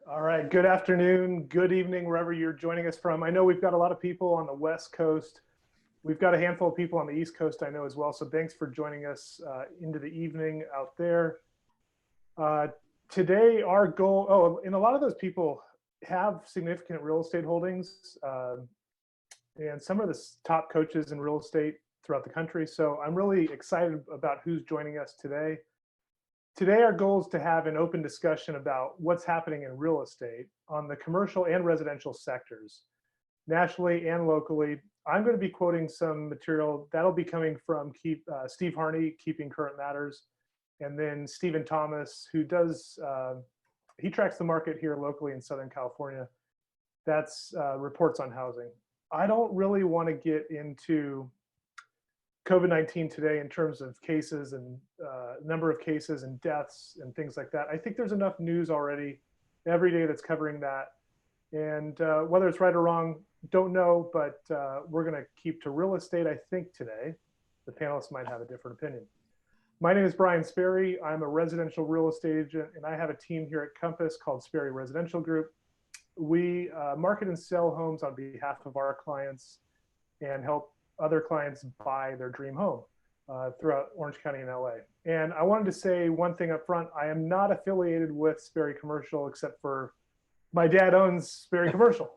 All right, good afternoon, good evening, wherever you're joining us from. I know we've got a lot of people on the West Coast. We've got a handful of people on the East Coast, I know as well. So thanks for joining us into the evening out there. Uh, Today, our goal, and a lot of those people have significant real estate holdings, and some of the top coaches in real estate throughout the country. So I'm really excited about who's joining us today. Today, our goal is to have an open discussion about what's happening in real estate on the commercial and residential sectors, nationally and locally. I'm going to be quoting some material that'll be coming from Steve Harney, Keeping Current Matters, and then Stephen Thomas, who does, he tracks the market here locally in Southern California. That's reports on housing. I don't really want to get into COVID-19 today in terms of cases and number of cases and deaths and things like that. I think there's enough news already every day that's covering that. And whether it's right or wrong, don't know, but we're going to keep to real estate, I think, today. The panelists might have a different opinion. My name is Brian Sperry. I'm a residential real estate agent, and I have a team here at Compass called Sperry Residential Group. We market and sell homes on behalf of our clients and help other clients buy their dream home throughout Orange County and LA. And I wanted to say one thing up front. I am not affiliated with Sperry Commercial, except for my dad owns Sperry Commercial.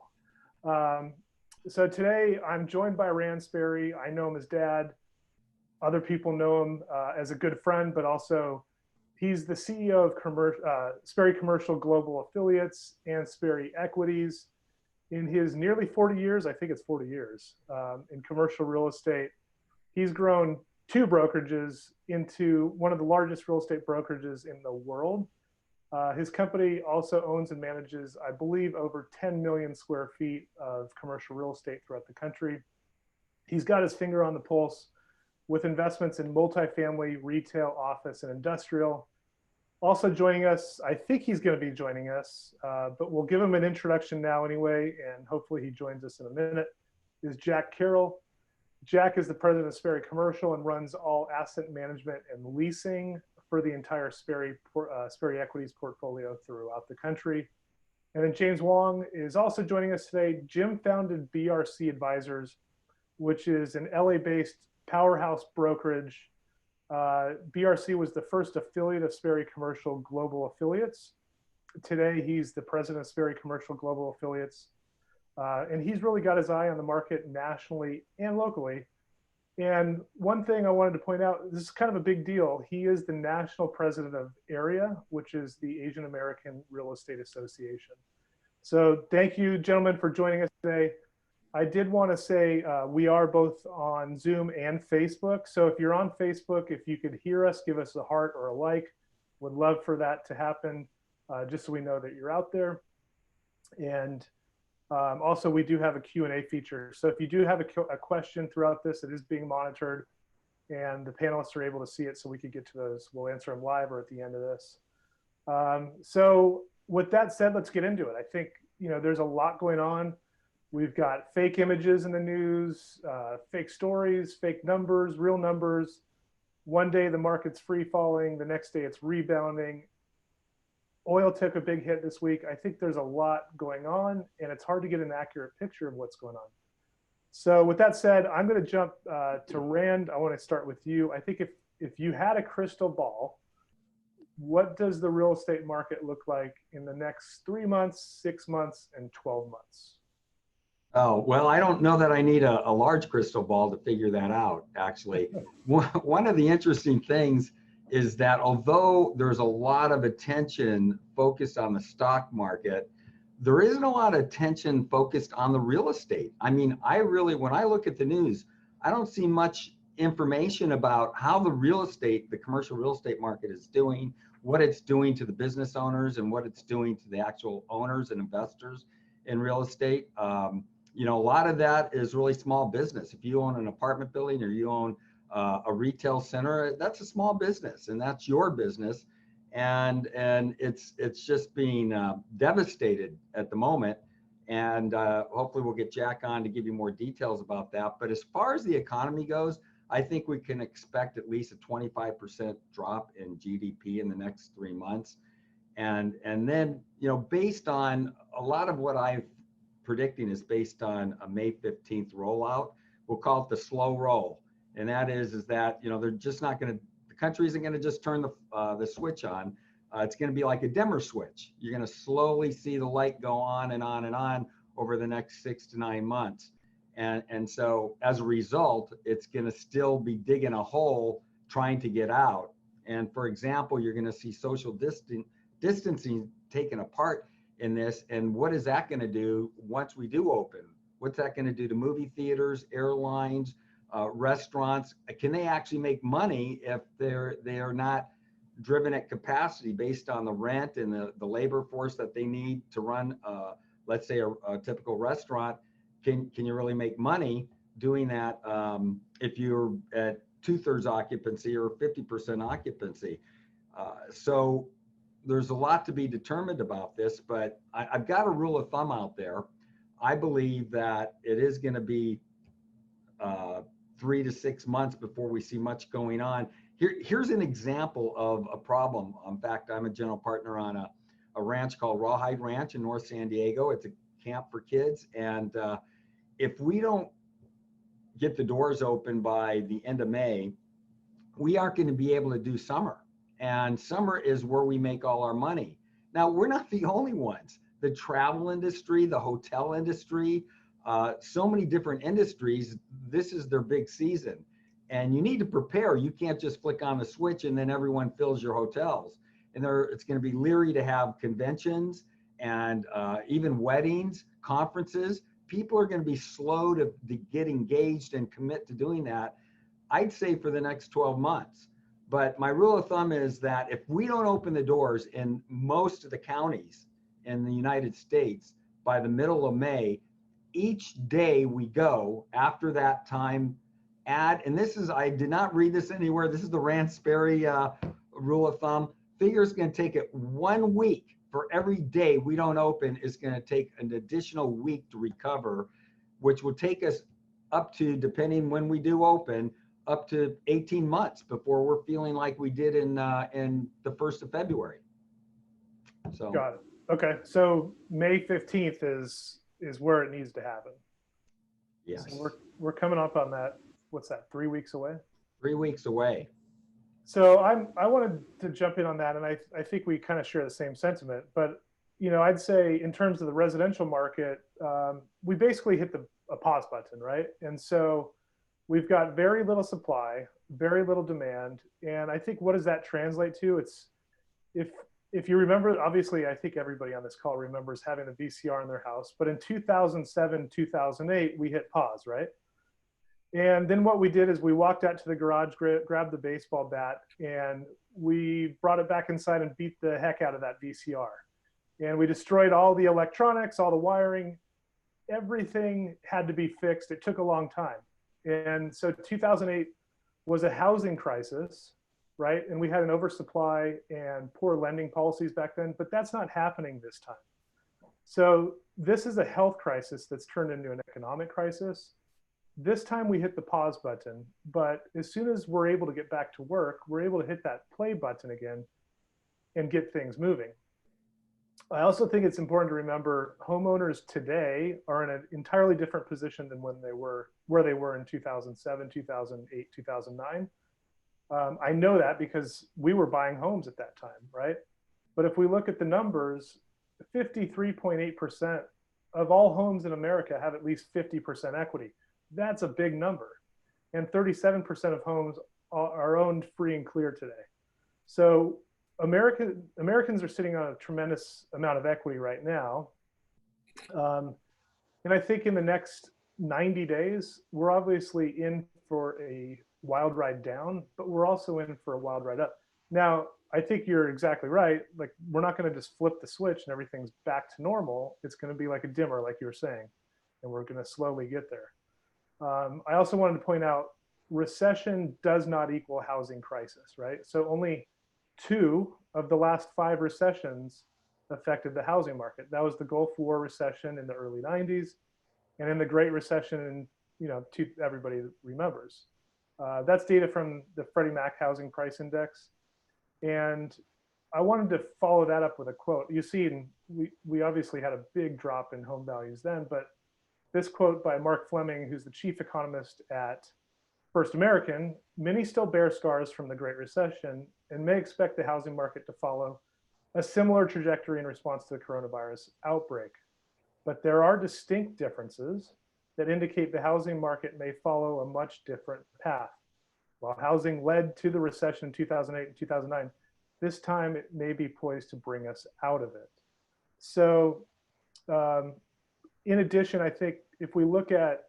So today I'm joined by Rand Sperry. I know him as dad. Other people know him as a good friend, but also he's the CEO of Sperry Commercial Global Affiliates and Sperry Equities. In his nearly 40 years, I think it's 40 years, in commercial real estate, he's grown two brokerages into one of the largest real estate brokerages in the world. His company also owns and manages, I believe, over 10 million square feet of commercial real estate throughout the country. He's got his finger on the pulse with investments in multifamily, retail, office, and industrial. Also joining us, I think he's going to be joining us, but we'll give him an introduction now anyway, and hopefully he joins us in a minute, is Jack Carroll. Jack is the president of Sperry Commercial and runs all asset management and leasing for the entire Sperry Equities portfolio throughout the country. And then James Huang is also joining us today. Jim founded BRC Advisors, which is an LA-based powerhouse brokerage. BRC was the first affiliate of Sperry Commercial Global Affiliates. Today, he's the president of Sperry Commercial Global Affiliates. And he's really got his eye on the market nationally and locally. And one thing I wanted to point out, this is kind of a big deal. He is the national president of AREA, which is the Asian American Real Estate Association. So thank you, gentlemen, for joining us today. I did want to say we are both on Zoom and Facebook. So if you're on Facebook, if you could hear us, give us a heart or a like. Would love for that to happen, just so we know that you're out there. And also, we do have a Q&A feature. So if you do have a question throughout this, it is being monitored, and the panelists are able to see it, so we could get to those. We'll answer them live or at the end of this. So with that said, let's get into it. I think there's a lot going on. We've got fake images in the news, fake stories, fake numbers, real numbers. One day the market's free falling, the next day it's rebounding. Oil took a big hit this week. I think there's a lot going on, and it's hard to get an accurate picture of what's going on. So with that said, I'm going to jump to Rand. I want to start with you. I think if you had a crystal ball, what does the real estate market look like in the next 3 months, 6 months, and 12 months? Oh, well, I don't know that I need a large crystal ball to figure that out, actually. One of the interesting things is that although there's a lot of attention focused on the stock market, there isn't a lot of attention focused on the real estate. I mean, when I look at the news, I don't see much information about how the commercial real estate market is doing, what it's doing to the business owners, and what it's doing to the actual owners and investors in real estate. A lot of that is really small business. If you own an apartment building or you own a retail center, that's a small business, and that's your business. And it's just being devastated at the moment. And hopefully we'll get Jack on to give you more details about that. But as far as the economy goes, I think we can expect at least a 25% drop in GDP in the next 3 months. And then, based on a lot of what I'm predicting is based on a May 15th rollout. We'll call it the slow roll. And that is that, they're just not going to, the country isn't going to just turn the switch on. It's going to be like a dimmer switch. You're going to slowly see the light go on and on and on over the next 6 to 9 months. And so as a result, it's going to still be digging a hole trying to get out. And for example, you're going to see social distancing taken apart in this. And what is that going to do once we do open? What's that going to do to movie theaters, airlines, restaurants? Can they actually make money if they are not driven at capacity based on the rent and the labor force that they need to run, let's say a typical restaurant? Can you really make money doing that if you're at 2/3 occupancy or 50% occupancy? So there's a lot to be determined about this, but I've got a rule of thumb out there. I believe that it is going to be 3 to 6 months before we see much going on. Here's an example of a problem. In fact, I'm a general partner on a ranch called Rawhide Ranch in North San Diego. It's a camp for kids. And if we don't get the doors open by the end of May, we aren't going to be able to do summer. And summer is where we make all our money. Now, we're not the only ones. The travel industry, the hotel industry, so many different industries, this is their big season. And you need to prepare. You can't just flick on the switch and then everyone fills your hotels. And it's going to be leery to have conventions and even weddings, conferences. People are going to be slow to get engaged and commit to doing that, I'd say for the next 12 months. But my rule of thumb is that if we don't open the doors in most of the counties in the United States by the middle of May, each day we go after that time, and this is, I did not read this anywhere, this is the Brian Sperry rule of thumb, figure it's going to take it 1 week for every day we don't open is going to take an additional week to recover, which will take us up to, depending when we do open, up to 18 months before we're feeling like we did in the 1st of February. So got it. Okay, so May 15th is where it needs to happen. Yes. So we're coming up on that. What's that? 3 weeks away. 3 weeks away. So I wanted to jump in on that, and I think we kind of share the same sentiment. But I'd say in terms of the residential market, we basically hit a pause button, right? And so we've got very little supply, very little demand, and I think what does that translate to? It's if you remember, obviously, I think everybody on this call remembers having a VCR in their house. But in 2007, 2008, we hit pause, right? And then what we did is we walked out to the garage, grabbed the baseball bat, and we brought it back inside and beat the heck out of that VCR. And we destroyed all the electronics, all the wiring, everything had to be fixed. It took a long time. And so 2008 was a housing crisis, right? And we had an oversupply and poor lending policies back then, but that's not happening this time. So this is a health crisis that's turned into an economic crisis. This time we hit the pause button, but as soon as we're able to get back to work, we're able to hit that play button again and get things moving. I also think it's important to remember homeowners today are in an entirely different position than when where they were in 2007, 2008, 2009. I know that because we were buying homes at that time, right? But if we look at the numbers, 53.8% of all homes in America have at least 50% equity. That's a big number. And 37% of homes are owned free and clear today. So Americans are sitting on a tremendous amount of equity right now. And I think in the next 90 days, we're obviously in for a wild ride down, but we're also in for a wild ride up. Now, I think you're exactly right. Like, we're not going to just flip the switch and everything's back to normal. It's going to be like a dimmer, like you were saying, and we're going to slowly get there. I also wanted to point out, recession does not equal housing crisis, right? So only 2 of the last 5 recessions affected the housing market. That was the Gulf War recession in the early 90s, and in the Great Recession in, everybody remembers. That's data from the Freddie Mac Housing Price Index. And I wanted to follow that up with a quote. You see, we obviously had a big drop in home values then, but this quote by Mark Fleming, who's the chief economist at First American: many still bear scars from the Great Recession and may expect the housing market to follow a similar trajectory in response to the coronavirus outbreak. But there are distinct differences that indicate the housing market may follow a much different path. While housing led to the recession in 2008 and 2009, this time it may be poised to bring us out of it. So, in addition, I think if we look at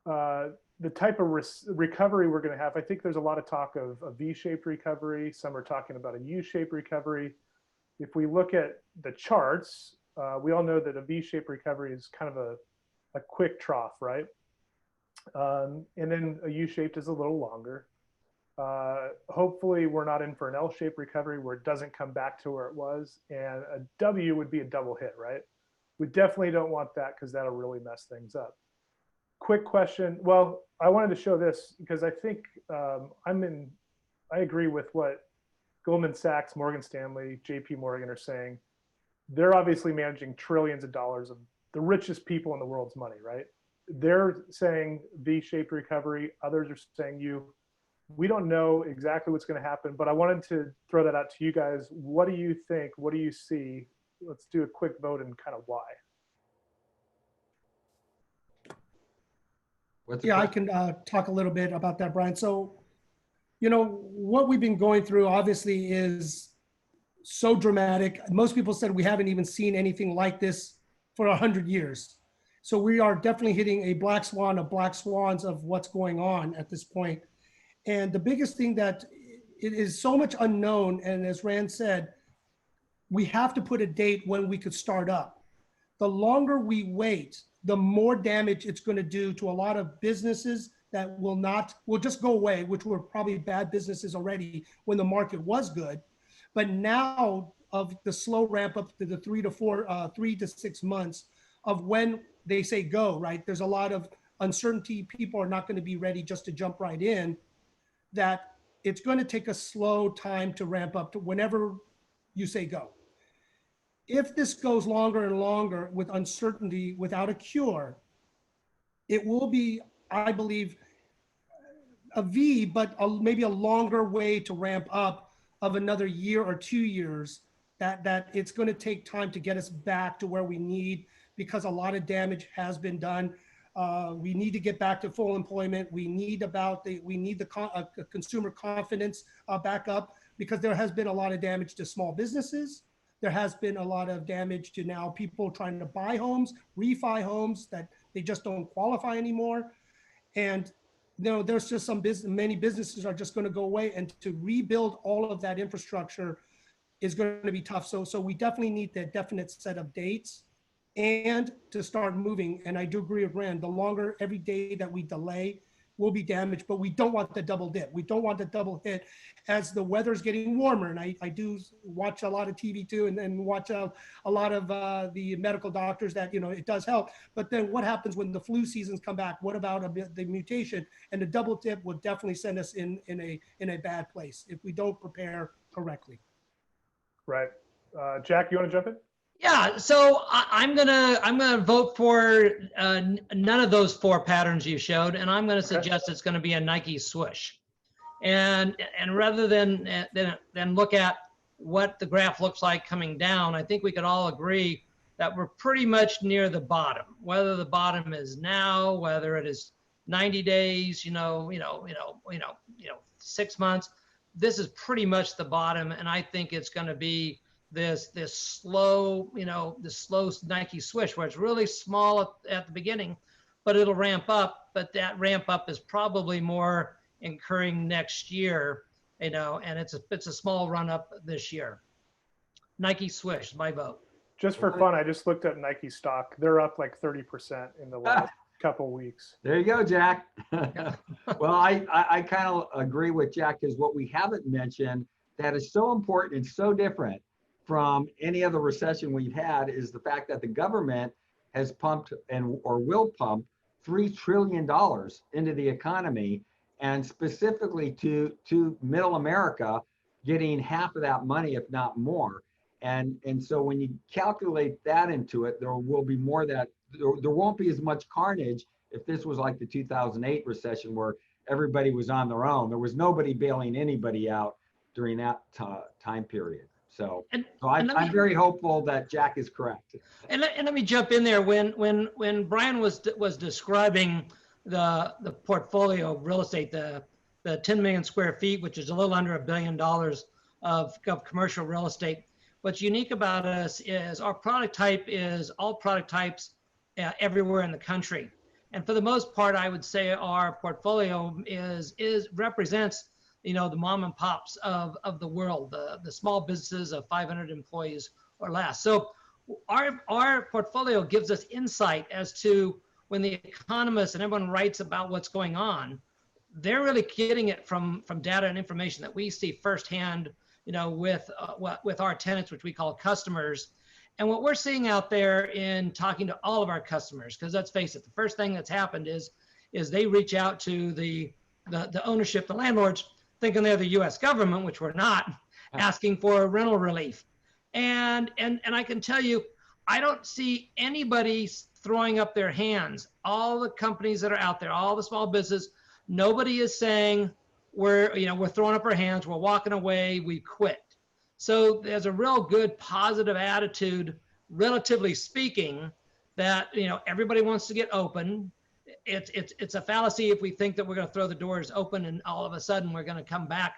the type of recovery we're going to have, I think there's a lot of talk of a V-shaped recovery. Some are talking about a U-shaped recovery. If we look at the charts, we all know that a V-shaped recovery is kind of a quick trough, right? And then a U-shaped is a little longer. Hopefully we're not in for an L-shaped recovery where it doesn't come back to where it was. And a W would be a double hit, right? We definitely don't want that because that'll really mess things up. Quick question. Well, I wanted to show this because I think I agree with what Goldman Sachs, Morgan Stanley, JP Morgan are saying. They're obviously managing trillions of dollars of the richest people in the world's money, right? They're saying V-shaped recovery. Others are saying we don't know exactly what's going to happen, but I wanted to throw that out to you guys. What do you think? What do you see? Let's do a quick vote and kind of why. Yeah, I can talk a little bit about that, Brian. So, you know, what we've been going through obviously is so dramatic. Most people said we haven't even seen anything like this for 100 years. So we are definitely hitting a black swan of black swans of what's going on at this point. And the biggest thing that it is so much unknown. And as Rand said, we have to put a date when we could start up. The longer we wait, the more damage it's going to do to a lot of businesses that will just go away, which were probably bad businesses already when the market was good. But now of the slow ramp up to the 3 to 6 months of when they say go, right? There's a lot of uncertainty. People are not going to be ready just to jump right in. That it's going to take a slow time to ramp up to whenever you say go. If this goes longer and longer with uncertainty without a cure, it will be, I believe, a V, but maybe a longer way to ramp up of another year or 2 years, that it's going to take time to get us back to where we need, because a lot of damage has been done. We need to get back to full employment. We need the consumer confidence back up, because there has been a lot of damage to small businesses. There has been a lot of damage to now people trying to buy homes, refi homes that they just don't qualify anymore. And there's just many businesses are just going to go away, and to rebuild all of that infrastructure is going to be tough. So we definitely need that definite set of dates and to start moving. And I do agree with Rand, the longer every day that we delay will be damaged, but we don't want the double dip. We don't want the double hit as the weather's getting warmer. And I do watch a lot of TV too, and watch a lot of the medical doctors that, it does help. But then what happens when the flu seasons come back? What about the mutation? And the double dip will definitely send us in a bad place if we don't prepare correctly. Right. Jack, you want to jump in? Yeah, so I'm gonna vote for none of those four patterns you showed, and I'm gonna suggest it's gonna be a Nike swoosh, and rather than look at what the graph looks like coming down, I think we could all agree that we're pretty much near the bottom. Whether the bottom is now, whether it is 90 days, 6 months, this is pretty much the bottom, and I think it's gonna be this slow, this slow Nike swish where it's really small at the beginning, but it'll ramp up. But that ramp up is probably more occurring next year, and it's a small run up this year. Nike swish, my vote. Just for fun, I just looked up Nike stock. They're up like 30% in the last couple weeks. There you go, Jack. Well, I kind of agree with Jack, because what we haven't mentioned that is so important and so different from any other recession we've had is the fact that the government has pumped or will pump $3 trillion into the economy, and specifically to middle America, getting half of that money, if not more. And so when you calculate that into it, there will be more that there won't be as much carnage if this was like the 2008 recession where everybody was on their own. There was nobody bailing anybody out during that time period. So I'm very hopeful that Jack is correct. And let me jump in there. When Brian was describing the portfolio of real estate, the 10 million square feet, which is a little under $1 billion of commercial real estate. What's unique about us is our product type is all product types everywhere in the country. And for the most part, I would say our portfolio represents, the mom and pops of the world, the small businesses of 500 employees or less. So our portfolio gives us insight as to when the economists and everyone writes about what's going on, they're really getting it from data and information that we see firsthand, with our tenants, which we call customers. And what we're seeing out there in talking to all of our customers, because let's face it, the first thing that's happened is they reach out to the ownership, the landlords, thinking they're the U.S. government, which we're not, asking for rental relief. And I can tell you, I don't see anybody throwing up their hands. All the companies that are out there, all the small business, nobody is saying we're throwing up our hands, we're walking away, we quit. So there's a real good positive attitude, relatively speaking, that everybody wants to get open. It's a fallacy if we think that we're going to throw the doors open and all of a sudden we're going to come back,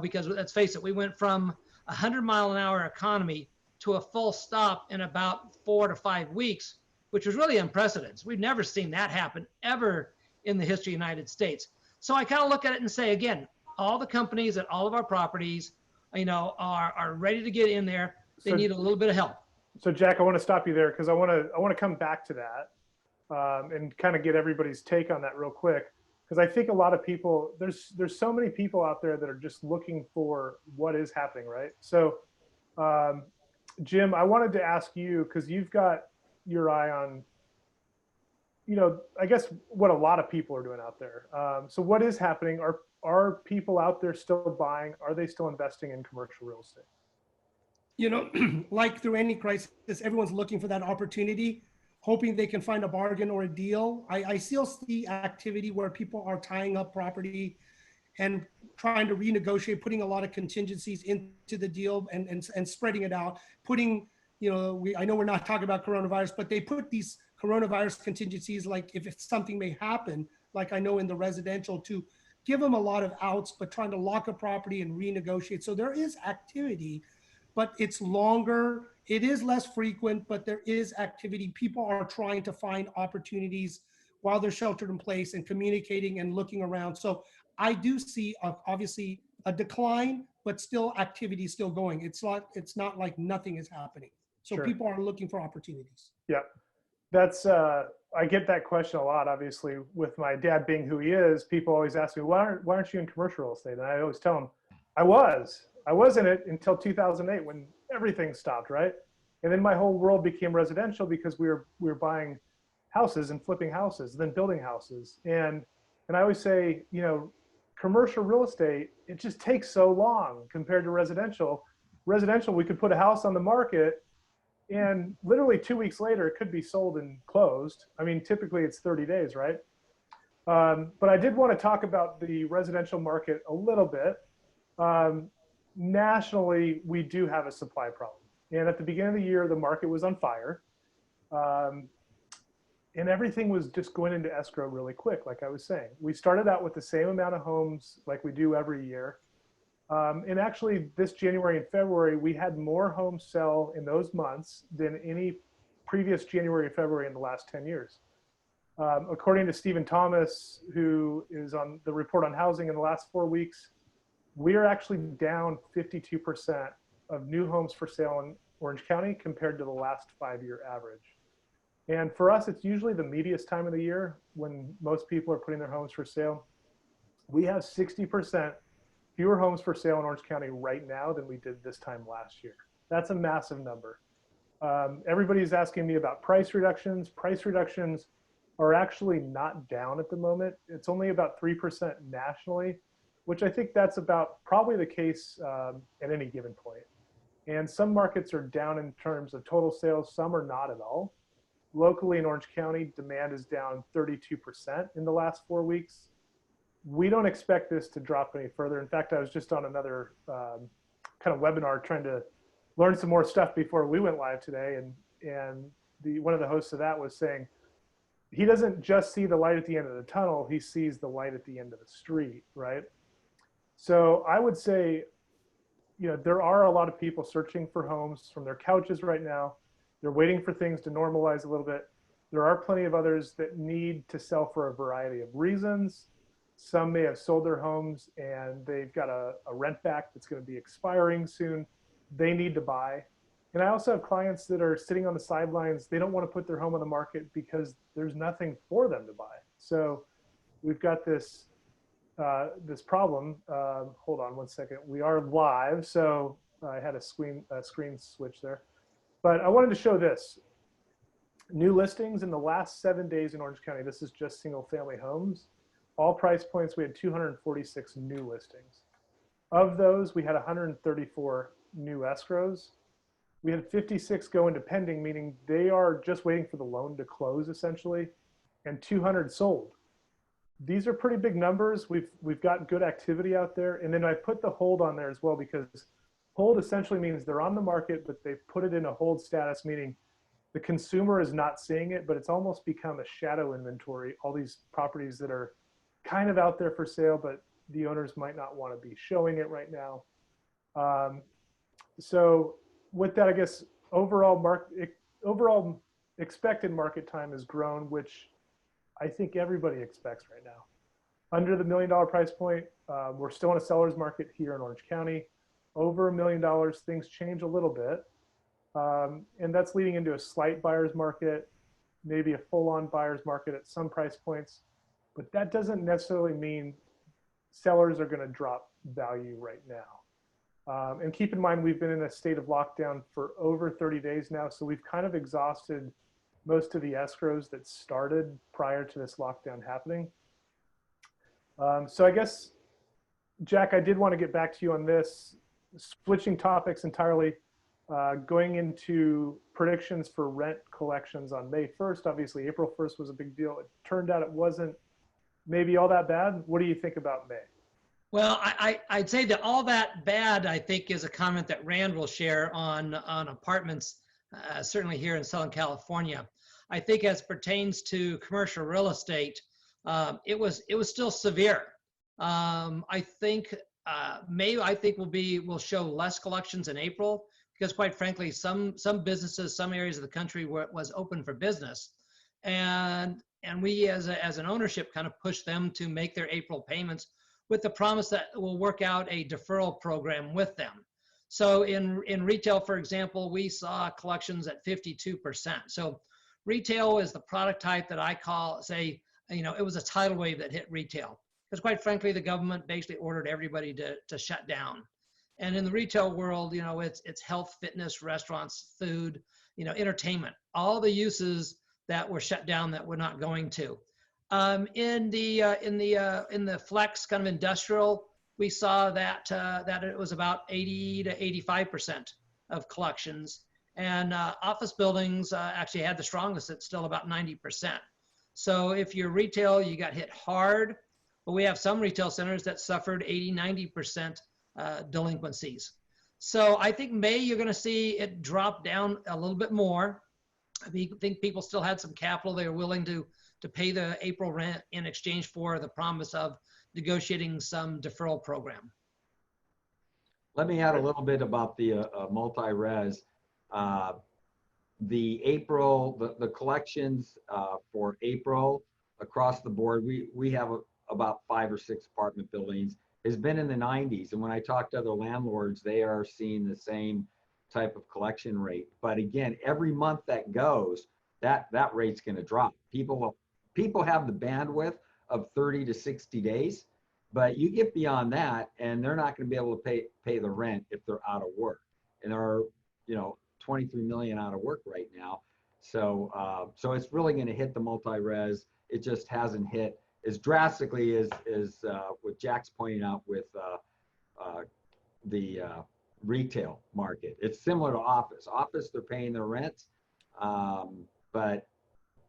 because let's face it, we went from 100-mile-an-hour economy to a full stop in about 4 to 5 weeks, which was really unprecedented. We've never seen that happen ever in the history of the United States. So I kind of look at it and say, again, all the companies at all of our properties, are ready to get in there. They need a little bit of help. So Jack, I want to stop you there because I want to come back to that and kind of get everybody's take on that real quick. Because I think a lot of people, there's so many people out there that are just looking for what is happening, right? So Jim, I wanted to ask you, because you've got your eye on, I guess what a lot of people are doing out there. So what is happening? Are people out there still buying? Are they still investing in commercial real estate? Like through any crisis, everyone's looking for that opportunity, hoping they can find a bargain or a deal. I still see activity where people are tying up property and trying to renegotiate, putting a lot of contingencies into the deal and spreading it out, putting, I know we're not talking about coronavirus, but they put these coronavirus contingencies, like if something may happen, like I know in the residential, to give them a lot of outs, but trying to lock a property and renegotiate. So there is activity, but it's longer. It is less frequent, but there is activity. People are trying to find opportunities while they're sheltered in place and communicating and looking around. So I do see obviously a decline, but still activity is still going. It's not like nothing is happening. So Sure. People are looking for opportunities. Yeah, that's, I get that question a lot, obviously, with my dad being who he is. People always ask me, why aren't you in commercial real estate? And I always tell them, I was in it until 2008 when everything stopped, right? And then my whole world became residential because we were buying houses and flipping houses, and then building houses. And I always say, commercial real estate, it just takes so long compared to residential. Residential, we could put a house on the market and literally 2 weeks later, it could be sold and closed. I mean, typically it's 30 days, right? But I did want to talk about the residential market a little bit. Nationally, we do have a supply problem. And at the beginning of the year, the market was on fire. And everything was just going into escrow really quick, like I was saying. We started out with the same amount of homes like we do every year. And actually, this January and February, we had more homes sell in those months than any previous January and February in the last 10 years. According to Stephen Thomas, who is on the report on housing in the last 4 weeks, we are actually down 52% of new homes for sale in Orange County compared to the last 5-year average. And for us, it's usually the meatiest time of the year when most people are putting their homes for sale. We have 60% fewer homes for sale in Orange County right now than we did this time last year. That's a massive number. Everybody's asking me about price reductions. Price reductions are actually not down at the moment. It's only about 3% nationally. which I think that's about probably the case at any given point. And some markets are down in terms of total sales, some are not at all. Locally in Orange County, demand is down 32% in the last 4 weeks. We don't expect this to drop any further. In fact, I was just on another kind of webinar trying to learn some more stuff before we went live today. And one of the hosts of that was saying, he doesn't just see the light at the end of the tunnel, he sees the light at the end of the street, right? So I would say, there are a lot of people searching for homes from their couches right now. They're waiting for things to normalize a little bit. There are plenty of others that need to sell for a variety of reasons. Some may have sold their homes and they've got a rent back that's going to be expiring soon. They need to buy. And I also have clients that are sitting on the sidelines. They don't want to put their home on the market because there's nothing for them to buy. So we've got this problem. Hold on one second. We are live. So I had a screen switch there. But I wanted to show this. New listings in the last 7 days in Orange County. This is just single family homes. All price points, we had 246 new listings. Of those, we had 134 new escrows. We had 56 go into pending, meaning they are just waiting for the loan to close essentially, and 200 sold. These are pretty big numbers. We've got good activity out there. And then I put the hold on there as well, because hold essentially means they're on the market, but they've put it in a hold status, meaning the consumer is not seeing it, but it's almost become a shadow inventory. All these properties that are kind of out there for sale, but the owners might not want to be showing it right now. So with that, I guess overall expected market time has grown, which I think everybody expects right now. Under the $1 million price point, we're still in a seller's market here in Orange County. Over $1 million, things change a little bit. And that's leading into a slight buyer's market, maybe a full-on buyer's market at some price points. But that doesn't necessarily mean sellers are going to drop value right now. And keep in mind, we've been in a state of lockdown for over 30 days now. So we've kind of exhausted most of the escrows that started prior to this lockdown happening. So I guess, Jack, I did want to get back to you on this, switching topics entirely, going into predictions for rent collections on May 1st. Obviously, April 1st was a big deal. It turned out it wasn't maybe all that bad. What do you think about May? Well, I'd say that all that bad, I think, is a comment that Rand will share on apartments, certainly here in Southern California. I think as pertains to commercial real estate, it was still severe. I think May, will show less collections in April, because quite frankly, some businesses, some areas of the country was open for business, and we as an ownership kind of pushed them to make their April payments with the promise that we'll work out a deferral program with them. So in retail, for example, we saw collections at 52%. So retail is the product type that I say, it was a tidal wave that hit retail. Because quite frankly, the government basically ordered everybody to shut down. And in the retail world, it's health, fitness, restaurants, food, entertainment, all the uses that were shut down that we're not going to. In the flex kind of industrial, we saw that it was about 80 to 85% of collections, and office buildings actually had the strongest at still about 90%. So if you're retail, you got hit hard, but we have some retail centers that suffered 80, 90% delinquencies. So I think May, you're going to see it drop down a little bit more. I think people still had some capital. They were willing to pay the April rent in exchange for the promise of negotiating some deferral program. Let me add a little bit about the multi-res. The April, the collections for April across the board, we have about 5 or 6 apartment buildings, has been in the 90s. And when I talk to other landlords, they are seeing the same type of collection rate. But again, every month that goes, that rate's going to drop. People have the bandwidth of 30 to 60 days, but you get beyond that and they're not going to be able to pay the rent if they're out of work. And there are, 23 million out of work right now. So it's really going to hit the multi-res. It just hasn't hit as drastically as what Jack's pointing out with the retail market. It's similar to office. Office, they're paying their rents, but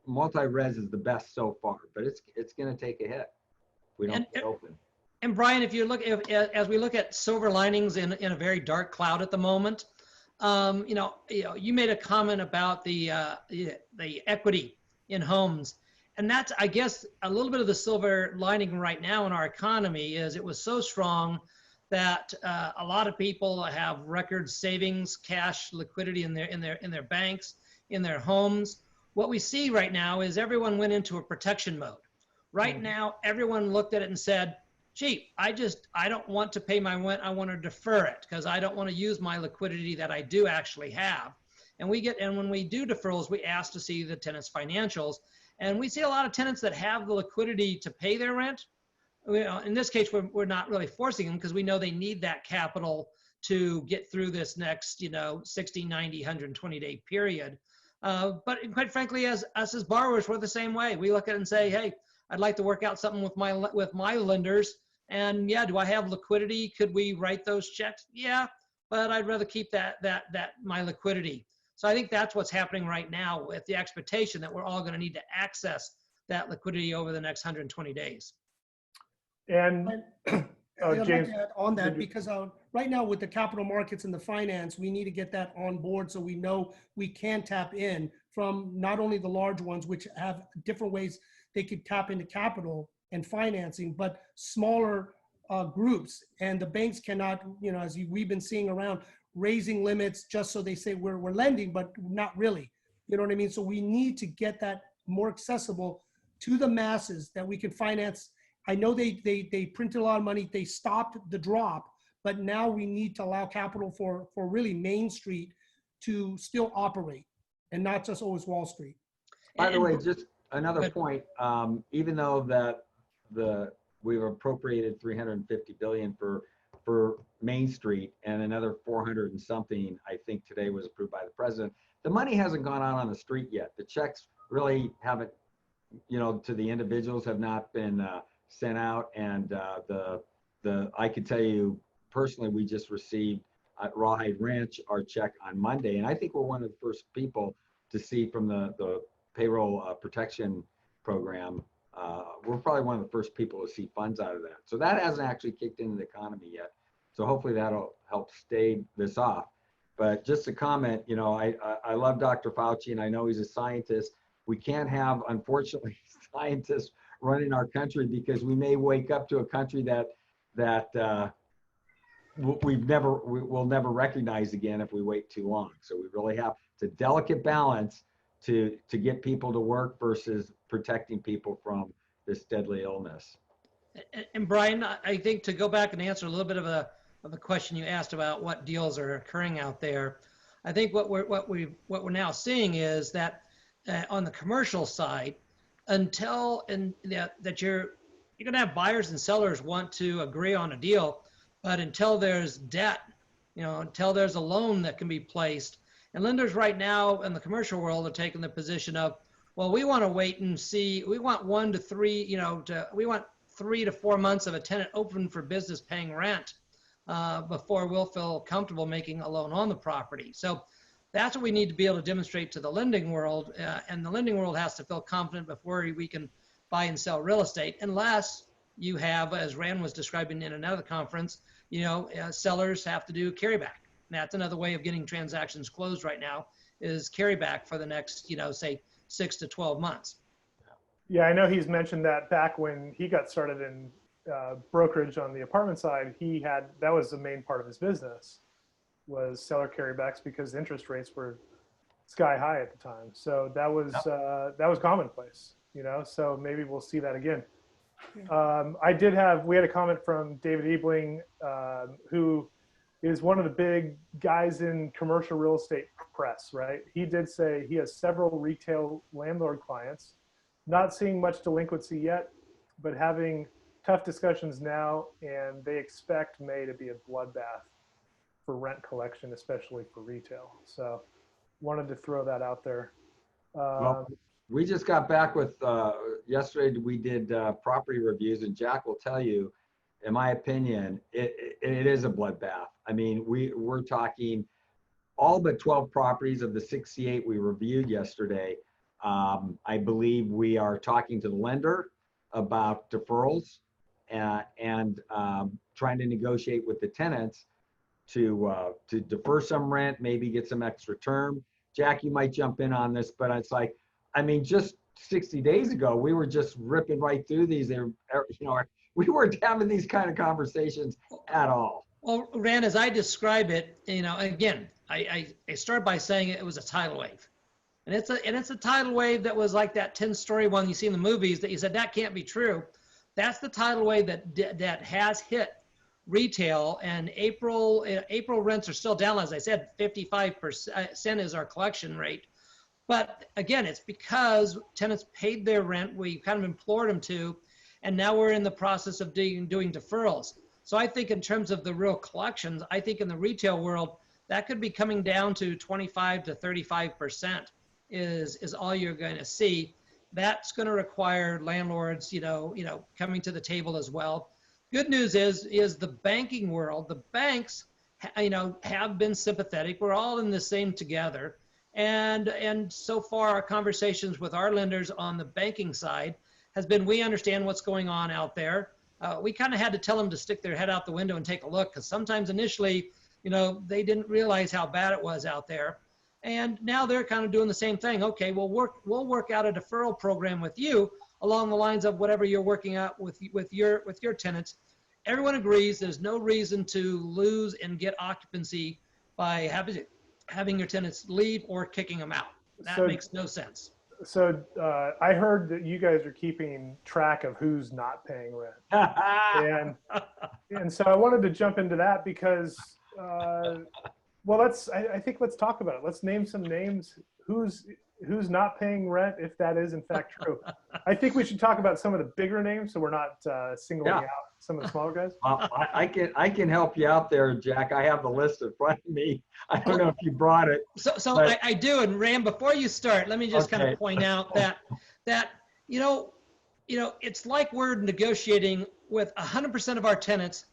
multi-res is the best so far. But it's going to take a hit if we don't get open. And Brian, if you look, as we look at silver linings in a very dark cloud at the moment, you made a comment about the equity in homes, and that's, I guess, a little bit of the silver lining right now in our economy is it was so strong that a lot of people have record savings, cash, liquidity in their banks, in their homes. What we see right now is everyone went into a protection mode. Right now, everyone looked at it and said, gee, I don't want to pay my rent. I want to defer it because I don't want to use my liquidity that I do actually have. And when we do deferrals, we ask to see the tenant's financials. And we see a lot of tenants that have the liquidity to pay their rent. In this case, we're not really forcing them because we know they need that capital to get through this next, 60, 90, 120-day period. But quite frankly, as borrowers, we're the same way. We look at it and say, hey, I'd like to work out something with my lenders. And yeah, do I have liquidity? Could we write those checks? Yeah, but I'd rather keep that my liquidity. So I think that's what's happening right now with the expectation that we're all going to need to access that liquidity over the next 120 days. And I'd James, like to add on that because right now with the capital markets and the finance, we need to get that on board so we know we can tap in from not only the large ones, which have different ways they could tap into capital and financing, but smaller groups. And the banks cannot, as we've been seeing around, raising limits just so they say we're lending, but not really. You know what I mean? So we need to get that more accessible to the masses that we can finance. I know they printed a lot of money. They stopped the drop, but now we need to allow capital for really Main Street to still operate and not just always Wall Street. By the way, just another point, even though that we've appropriated $350 billion for Main Street and another 400 and something, I think today was approved by the president, the money hasn't gone out on the street yet. The checks really haven't, to the individuals have not been sent out. And I could tell you personally, we just received at Rawhide Ranch our check on Monday. And I think we're one of the first people to see from the payroll protection program. We're probably one of the first people to see funds out of that. So that hasn't actually kicked into the economy yet. So hopefully that'll help stave this off. But just a comment, I love Dr. Fauci and I know he's a scientist. We can't have, unfortunately, scientists running our country because we may wake up to a country that we'll never recognize again if we wait too long. So we really have to delicate balance to get people to work versus protecting people from this deadly illness. And Brian, I think to go back and answer a little bit of a question you asked about what deals are occurring out there, I think what we're now seeing is that on the commercial side, that you're going to have buyers and sellers want to agree on a deal, but until there's debt, until there's a loan that can be placed, and lenders right now in the commercial world are taking the position of, well, we want to wait and see. We want 1 to 3, we want 3 to 4 months of a tenant open for business paying rent before we'll feel comfortable making a loan on the property. So that's what we need to be able to demonstrate to the lending world. And the lending world has to feel confident before we can buy and sell real estate, unless you have, as Rand was describing in another conference, sellers have to do carryback. That's another way of getting transactions closed right now is carryback for the next, say 6 to 12 months. Yeah, I know he's mentioned that back when he got started in brokerage on the apartment side, that was the main part of his business was seller carrybacks because interest rates were sky high at the time. So that was commonplace, so maybe we'll see that again. We had a comment from David Ebling, who is one of the big guys in commercial real estate press, right? He did say he has several retail landlord clients, not seeing much delinquency yet, but having tough discussions now, and they expect May to be a bloodbath for rent collection, especially for retail. So wanted to throw that out there. We just got back with, yesterday we did property reviews, and Jack will tell you, in my opinion, it is a bloodbath. I mean, we're talking all but 12 properties of the 68 we reviewed yesterday. I believe we are talking to the lender about deferrals and trying to negotiate with the tenants to defer some rent, maybe get some extra term. Jack, you might jump in on this, but it's like, I mean, just 60 days ago, we were just ripping right through these. We weren't having these kind of conversations at all. Well, Rand, as I describe it, again, I start by saying it was a tidal wave. And it's a tidal wave that was like that 10-story one you see in the movies that you said, that can't be true. That's the tidal wave that has hit retail, and April rents are still down. As I said, 55% is our collection rate. But again, it's because tenants paid their rent. We kind of implored them to, and now we're in the process of doing deferrals. So I think in terms of the real collections, I think in the retail world, that could be coming down to 25 to 35% is all you're going to see. That's going to require landlords, coming to the table as well. Good news is the banking world, the banks, have been sympathetic. We're all in the same together. And so far our conversations with our lenders on the banking side has been, we understand what's going on out there. We kind of had to tell them to stick their head out the window and take a look, because sometimes initially, they didn't realize how bad it was out there. And now they're kind of doing the same thing. Okay, we'll work out a deferral program with you along the lines of whatever you're working out with your tenants. Everyone agrees there's no reason to lose and get occupancy by having your tenants leave or kicking them out. That makes no sense. So I heard that you guys are keeping track of who's not paying rent. and so I wanted to jump into that because, I think let's talk about it. Let's name some names. Who's not paying rent, if that is in fact true. I think we should talk about some of the bigger names so we're not singling out some of the smaller guys. I can help you out there, Jack. I have the list in front of me. I don't know if you brought it. So I do. And Ram, before you start, let me just kind of point out that it's like we're negotiating with 100% of our tenants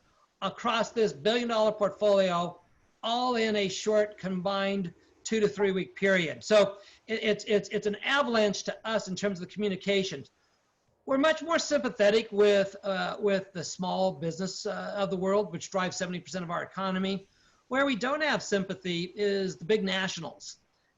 across this $1 billion portfolio, all in a short combined 2 to 3 week period. So it's an avalanche to us in terms of the communications. We're much more sympathetic with the small business of the world, which drives 70% of our economy. Where we don't have sympathy is the big nationals,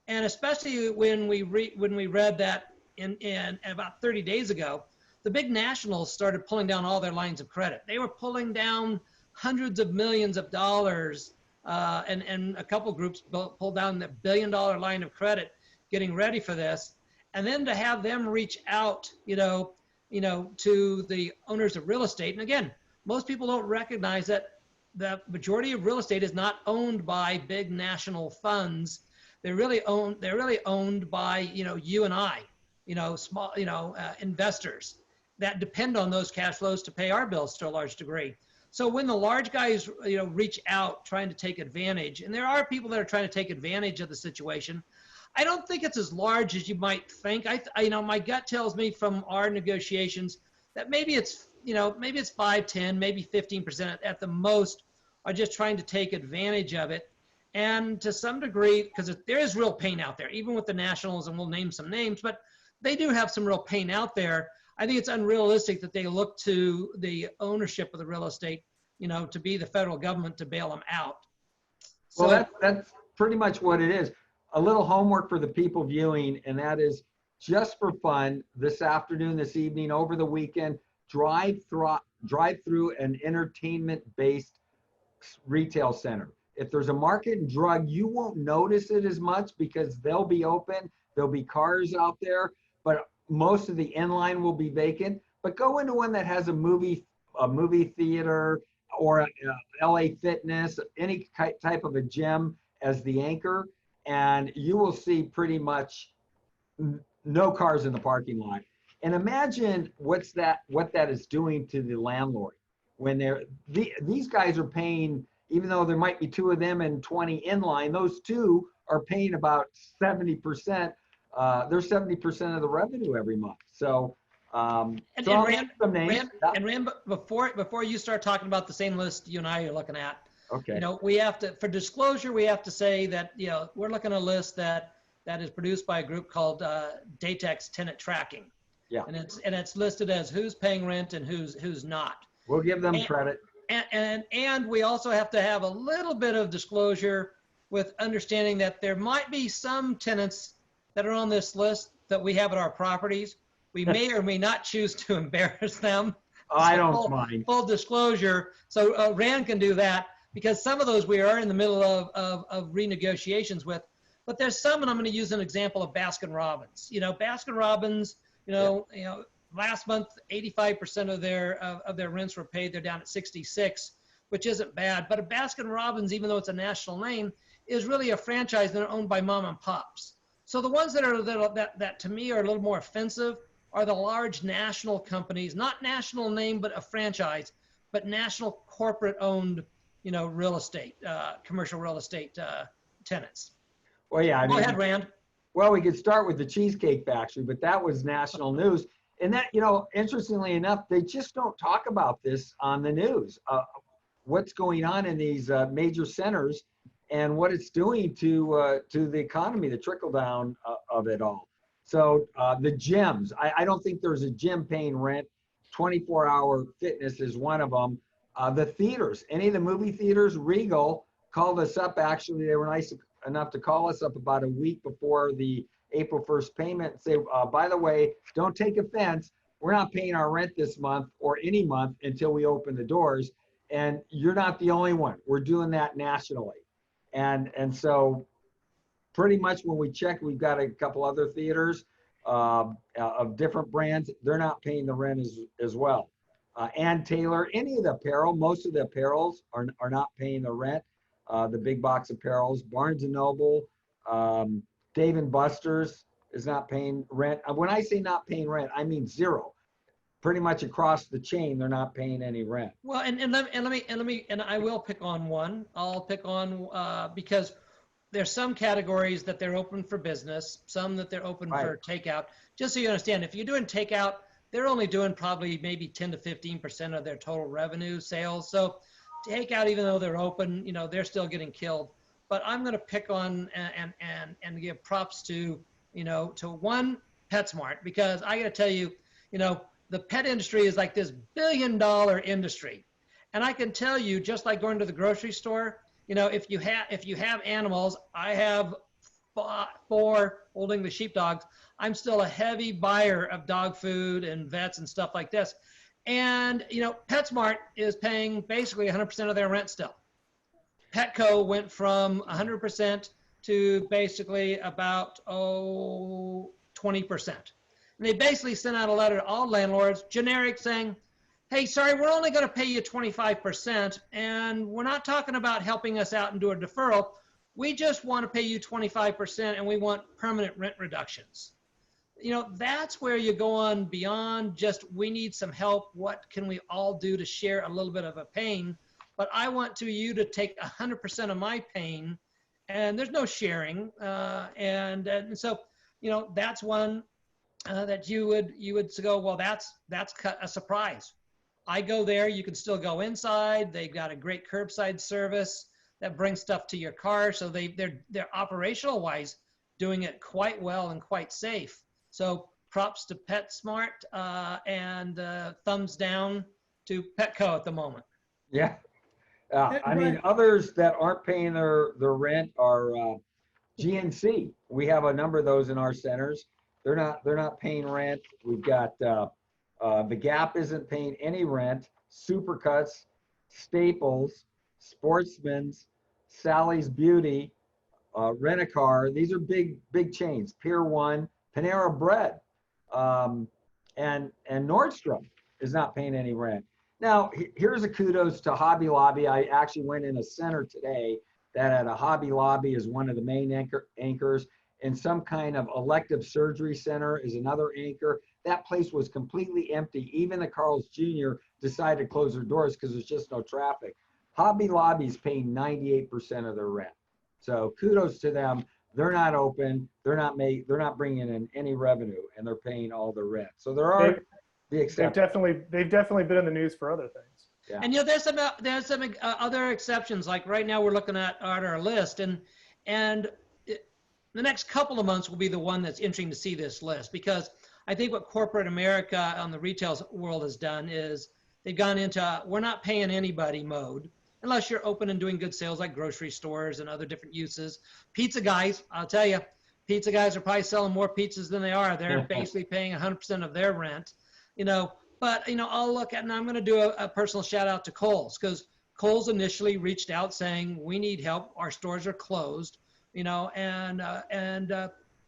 and especially when we read that in about 30 days ago, the big nationals started pulling down all their lines of credit. They were pulling down hundreds of millions of dollars, and a couple groups pulled down the $1 billion line of credit, getting ready for this, and then to have them reach out, to the owners of real estate. And again, most people don't recognize that the majority of real estate is not owned by big national funds. They're really owned by, you and I, small, investors that depend on those cash flows to pay our bills to a large degree. So when the large guys, reach out trying to take advantage, and there are people that are trying to take advantage of the situation, I don't think it's as large as you might think. My gut tells me from our negotiations that maybe it's 5, 10, maybe 15% at the most are just trying to take advantage of it. And to some degree, because there is real pain out there, even with the nationals, and we'll name some names, but they do have some real pain out there. I think it's unrealistic that they look to the ownership of the real estate, to be the federal government to bail them out. So, well, that's pretty much what it is. A little homework for the people viewing, and that is just for fun, this afternoon, this evening, over the weekend, drive through an entertainment-based retail center. If there's a market and drug, you won't notice it as much because they'll be open, there'll be cars out there, but most of the inline will be vacant. But go into one that has a movie theater or a LA Fitness, any type of a gym as the anchor, and you will see pretty much no cars in the parking lot. And imagine what that is doing to the landlord when these guys are paying, even though there might be 2 of them and 20 inline, those 2 are paying about 70% they're 70% of the revenue every month. So, And, so and I'll Rand, name some names. Rand, Yeah. and Rand, before you start talking about the same list you and I are looking at, Okay. you know, we have to, for disclosure, we have to say that, you know, we're looking at a list that is produced by a group called Datex Tenant Tracking. Yeah. And it's listed as who's paying rent and who's not. We'll give them credit. And we also have to have a little bit of disclosure with understanding that there might be some tenants that are on this list that we have at our properties. We may or may not choose to embarrass them. I don't mind. Full disclosure. So Rand can do that, because some of those we are in the middle of renegotiations with. But there's some, and I'm going to use an example of Baskin Robbins. You know, Baskin Robbins, you know, last month, 85% of their rents were paid. They're down at 66, which isn't bad. But a Baskin Robbins, even though it's a national name, is really a franchise that are owned by mom and pops. So the ones that to me are a little more offensive are the large national companies, not national name, but a franchise, but national corporate owned, you know, real estate, commercial real estate tenants. Well, yeah. Go ahead, Rand. Well, we could start with the Cheesecake Factory, but that was national news. And that, you know, interestingly enough, they just don't talk about this on the news. What's going on in these major centers and what it's doing to the economy, the trickle down of it all. So the gyms, I don't think there's a gym paying rent. 24-hour fitness is one of them. The theaters, any of the movie theaters, Regal called us up. Actually, they were nice enough to call us up about a week before the April 1st payment and say, by the way, don't take offense. We're not paying our rent this month or any month until we open the doors. And you're not the only one. We're doing that nationally. And so pretty much when we check, we've got a couple other theaters of different brands. They're not paying the rent as well. Ann Taylor, any of the apparel, most of the apparels are not paying the rent. The big box apparels, Barnes & Noble, Dave & Buster's is not paying rent. When I say not paying rent, I mean zero. Pretty much across the chain, they're not paying any rent. Well, and I will pick on one. I'll pick on because there's some categories that they're open for business, some that they're open for takeout. Just so you understand, if you're doing takeout, they're only doing probably maybe 10 to 15% of their total revenue sales. So takeout, even though they're open, you know, they're still getting killed. But I'm going to pick on and give props to, you know, to one, PetSmart, because I got to tell you, you know, the pet industry is like this billion-dollar industry. And I can tell you, just like going to the grocery store, you know, if you have animals, I have 4 holding the sheepdogs. I'm still a heavy buyer of dog food and vets and stuff like this. And, you know, PetSmart is paying basically 100% of their rent still. Petco went from 100% to basically about 20%. And they basically sent out a letter to all landlords, generic, saying, hey, sorry, we're only going to pay you 25%, and we're not talking about helping us out and do a deferral. We just want to pay you 25%, and we want permanent rent reductions. You know, that's where you go on beyond just we need some help. What can we all do to share a little bit of a pain? But I want you to take 100% of my pain, and there's no sharing. And so, you know, that's one that you would go, well, that's a surprise. I go there, you can still go inside. They've got a great curbside service that brings stuff to your car. So they're operational wise doing it quite well and quite safe. So props to PetSmart and thumbs down to Petco at the moment. Yeah. I mean, others that aren't paying their rent are GNC. We have a number of those in our centers. They're not paying rent. We've got the Gap isn't paying any rent. Supercuts, Staples, Sportsman's, Sally's Beauty, Rent-A-Car. These are big chains. Pier 1, Panera Bread, and Nordstrom is not paying any rent. Now, here's a kudos to Hobby Lobby. I actually went in a center today that had a Hobby Lobby as one of the main anchors, and some kind of elective surgery center is another anchor. That place was completely empty. Even the Carl's Jr. decided to close their doors because there's just no traffic. Hobby Lobby is paying 98% of their rent. So kudos to them. They're not open. They're not bringing in any revenue, and they're paying all the rent. So there They, are the exceptions. they've definitely been in the news for other things. Yeah. And there's some other exceptions. Like right now, we're looking at our list, and the next couple of months will be the one that's interesting to see this list, because I think what corporate America on the retail world has done is they've gone into we're not paying anybody mode unless you're open and doing good sales like grocery stores and other different uses. Pizza guys, I'll tell you, pizza guys are probably selling more pizzas than they are. They're basically paying 100% of their rent, But, I'll look at, and I'm going to do a personal shout out to Kohl's, because Kohl's initially reached out saying, we need help. Our stores are closed, and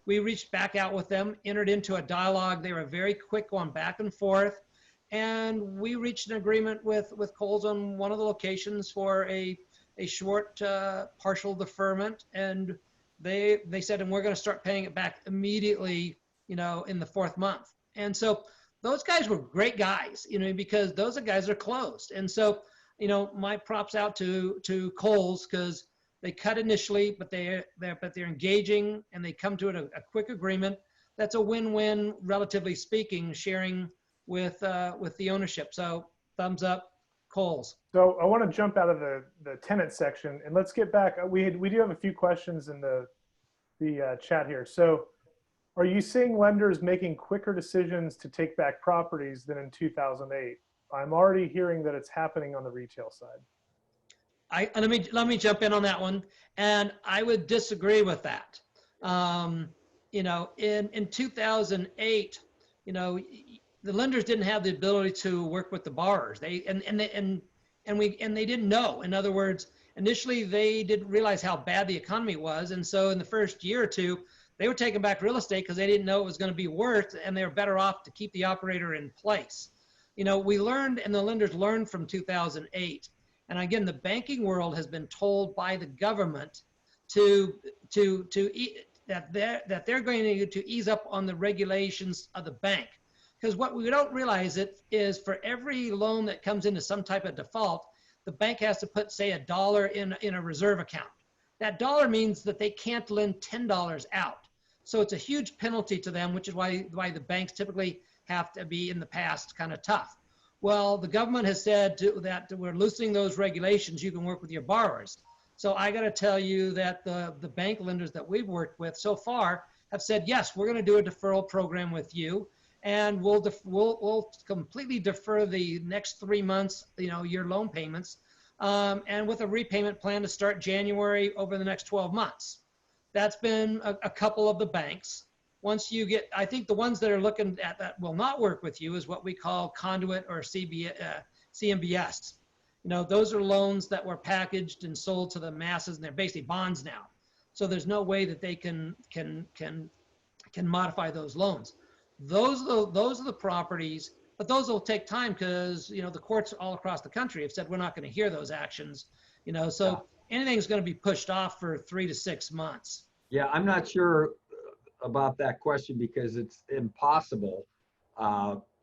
we reached back out with them, entered into a dialogue. They were very quick going back and forth. And we reached an agreement with Kohl's on one of the locations for a short partial deferment. And they said, and we're going to start paying it back immediately, in the fourth month. And so those guys were great guys, because those guys are closed. And so, my props out to Kohl's, because they cut initially, but they're engaging, and they come to a quick agreement. That's a win-win, relatively speaking, sharing with the ownership. So thumbs up, Kohl's. So I want to jump out of the tenant section, and let's get back. We do have a few questions in the chat here. So are you seeing lenders making quicker decisions to take back properties than in 2008? I'm already hearing that it's happening on the retail side. Let me jump in on that one, and I would disagree with that. In 2008, the lenders didn't have the ability to work with the borrowers. They didn't know. In other words, initially they didn't realize how bad the economy was, and so in the first year or two, they were taking back real estate because they didn't know it was going to be worth, and they were better off to keep the operator in place. We learned, and the lenders learned from 2008. And again, the banking world has been told by the government that they're going to ease up on the regulations of the bank. Because what we don't realize is for every loan that comes into some type of default, the bank has to put, say, $1 in a reserve account. That dollar means that they can't lend $10 out. So it's a huge penalty to them, which is why the banks typically have to be in the past kind of tough. Well, the government has said that we're loosening those regulations. You can work with your borrowers. So I got to tell you that the bank lenders that we've worked with so far have said, yes, we're going to do a deferral program with you, and we'll completely defer the next 3 months, your loan payments, and with a repayment plan to start January over the next 12 months. That's been a couple of the banks. Once you get, I think the ones that are looking at that will not work with you is what we call conduit or CMBS. Those are loans that were packaged and sold to the masses, and they're basically bonds now. So there's no way that they can modify those loans. Those are the properties, but those will take time because the courts all across the country have said we're not going to hear those actions. So anything's going to be pushed off for 3 to 6 months. Yeah, I'm not sure about that question because it's impossible,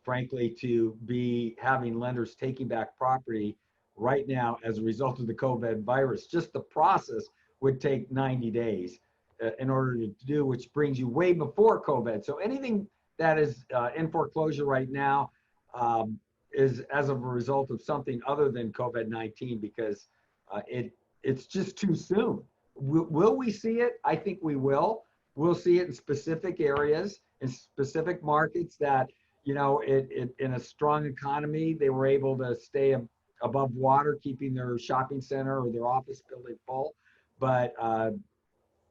frankly, to be having lenders taking back property right now as a result of the COVID virus. Just the process would take 90 days in order to do, which brings you way before COVID. So anything that is in foreclosure right now is as a result of something other than COVID-19 because it's just too soon. Will we see it? I think we will. We'll see it in specific areas, in specific markets that, in a strong economy, they were able to stay above water, keeping their shopping center or their office building full. But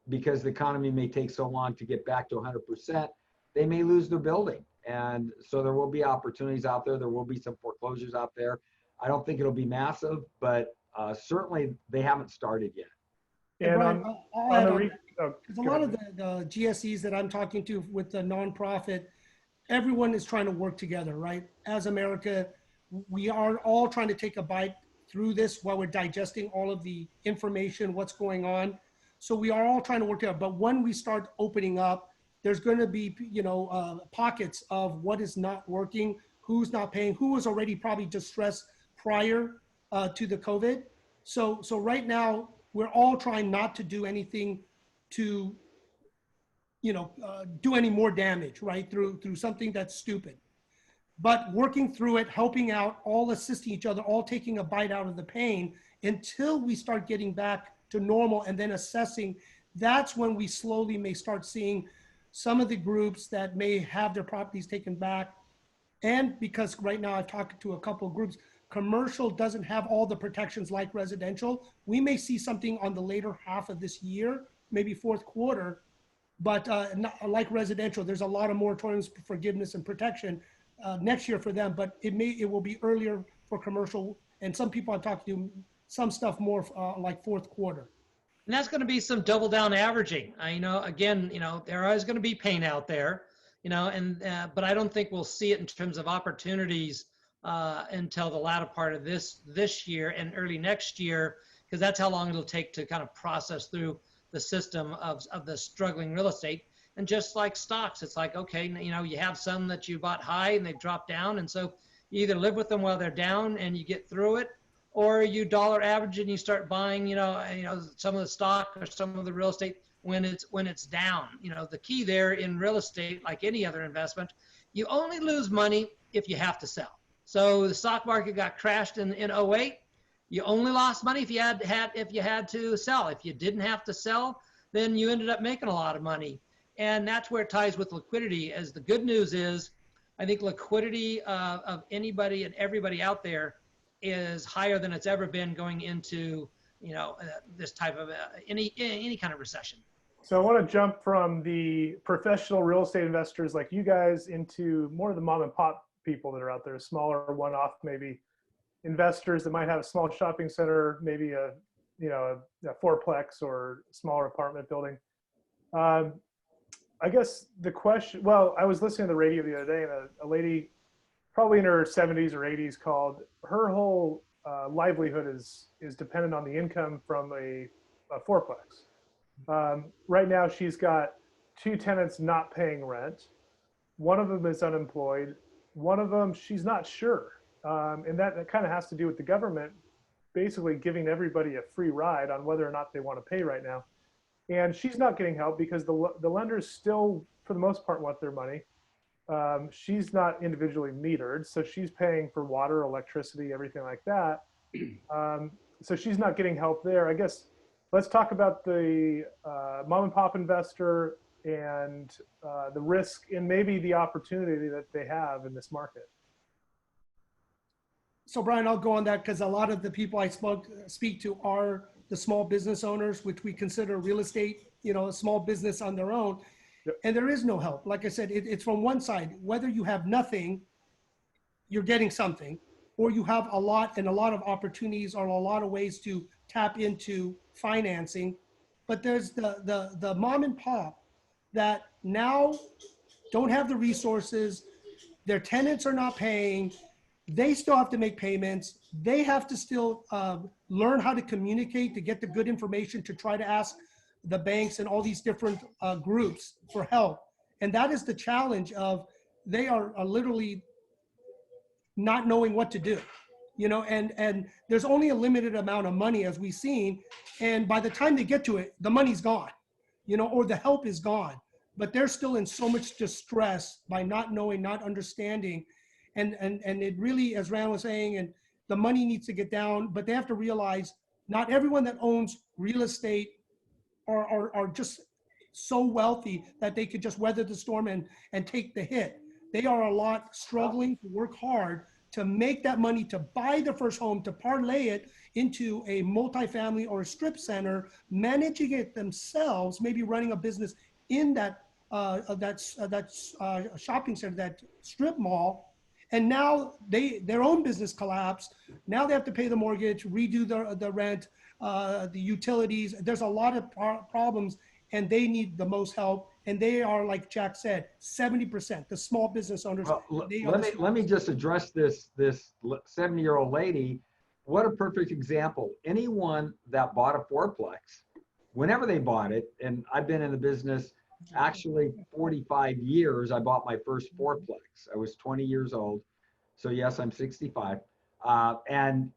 because the economy may take so long to get back to 100%, they may lose their building. And so there will be opportunities out there. There will be some foreclosures out there. I don't think it'll be massive, but certainly they haven't started yet. And Brian, because a lot of ahead. the GSEs that I'm talking to with the nonprofit, everyone is trying to work together, right? As America, we are all trying to take a bite through this while we're digesting all of the information, what's going on. So we are all trying to work together. But when we start opening up, there's going to be, pockets of what is not working, who's not paying, who was already probably distressed prior to the COVID. So right now, we're all trying not to do anything to do any more damage, right? Through something that's stupid. But working through it, helping out, all assisting each other, all taking a bite out of the pain until we start getting back to normal and then assessing. That's when we slowly may start seeing some of the groups that may have their properties taken back. And because right now I've talked to a couple of groups, commercial doesn't have all the protections like residential. We may see something on the later half of this year, maybe fourth quarter, but not like residential, there's a lot of moratoriums, forgiveness, and protection next year for them, but it will be earlier for commercial. And some people I've talked to, some stuff more like fourth quarter. And that's going to be some double down averaging. Again, there is going to be pain out there, but I don't think we'll see it in terms of opportunities until the latter part of this year and early next year, because that's how long it'll take to kind of process through the system of the struggling real estate. And just like stocks, it's like, okay, you have some that you bought high and they've dropped down. And so you either live with them while they're down and you get through it, or you dollar average and you start buying, some of the stock or some of the real estate when it's down. The key there in real estate, like any other investment, you only lose money if you have to sell. So the stock market got crashed in 08. You only lost money if you had to sell. If you didn't have to sell, then you ended up making a lot of money. And that's where it ties with liquidity. As the good news is, I think liquidity of anybody and everybody out there is higher than it's ever been going into this type of any kind of recession. So I want to jump from the professional real estate investors like you guys into more of the mom and pop people that are out there, smaller one-off maybe investors that might have a small shopping center, maybe a fourplex or smaller apartment building. I guess the question, well, I was listening to the radio the other day and a lady probably in her 70s or 80s called. Her whole livelihood is dependent on the income from a fourplex. Right now she's got 2 tenants not paying rent. One of them is unemployed. One of them, she's not sure. And that kind of has to do with the government basically giving everybody a free ride on whether or not they want to pay right now. And she's not getting help because the lenders still, for the most part, want their money. She's not individually metered, so she's paying for water, electricity, everything like that. So she's not getting help there. I guess let's talk about the mom and pop investor and the risk and maybe the opportunity that they have in this market. So Brian, I'll go on that because a lot of the people I speak to are the small business owners, which we consider real estate, a small business on their own. Yep. And there is no help. Like I said, it's from one side. Whether you have nothing, you're getting something, or you have a lot and a lot of opportunities or a lot of ways to tap into financing. But there's the mom and pop that now don't have the resources. Their tenants are not paying. They still have to make payments. They have to still learn how to communicate to get the good information to try to ask the banks and all these different groups for help. And that is the challenge of they are literally not knowing what to do, and there's only a limited amount of money as we've seen. And by the time they get to it, the money's gone, or the help is gone, but they're still in so much distress by not knowing, not understanding. And it really, as Rand was saying, and the money needs to get down, but they have to realize not everyone that owns real estate are just so wealthy that they could just weather the storm and take the hit. They are a lot struggling to work hard to make that money to buy the first home, to parlay it into a multifamily or a strip center, managing it themselves, maybe running a business in that shopping center, that strip mall. And now their own business collapsed. Now they have to pay the mortgage, redo the rent, the utilities. There's a lot of problems, and they need the most help. And they are, like Jack said, 70%, the small business owners. Well, let me just address this 70-year-old lady. What a perfect example. Anyone that bought a fourplex, whenever they bought it, and I've been in the business actually 45 years. I bought my first fourplex. I was 20 years old. So yes, I'm 65. And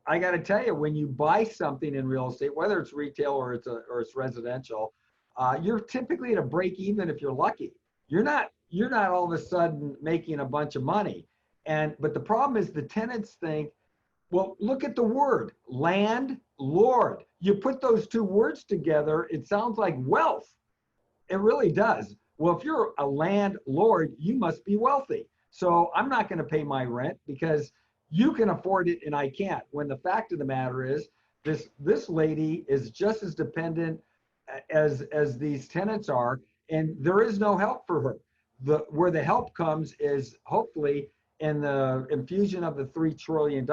I got to tell you, when you buy something in real estate, whether it's retail or it's residential, you're typically at a break even if you're lucky. You're not all of a sudden making a bunch of money. But the problem is the tenants think, well, look at the word landlord. You put those two words together, it sounds like wealth. It really does. Well, if you're a landlord, you must be wealthy. So I'm not going to pay my rent because you can afford it and I can't. When the fact of the matter is, this lady is just as dependent as these tenants are, and there is no help for her. Where the help comes is hopefully in the infusion of the $3 trillion,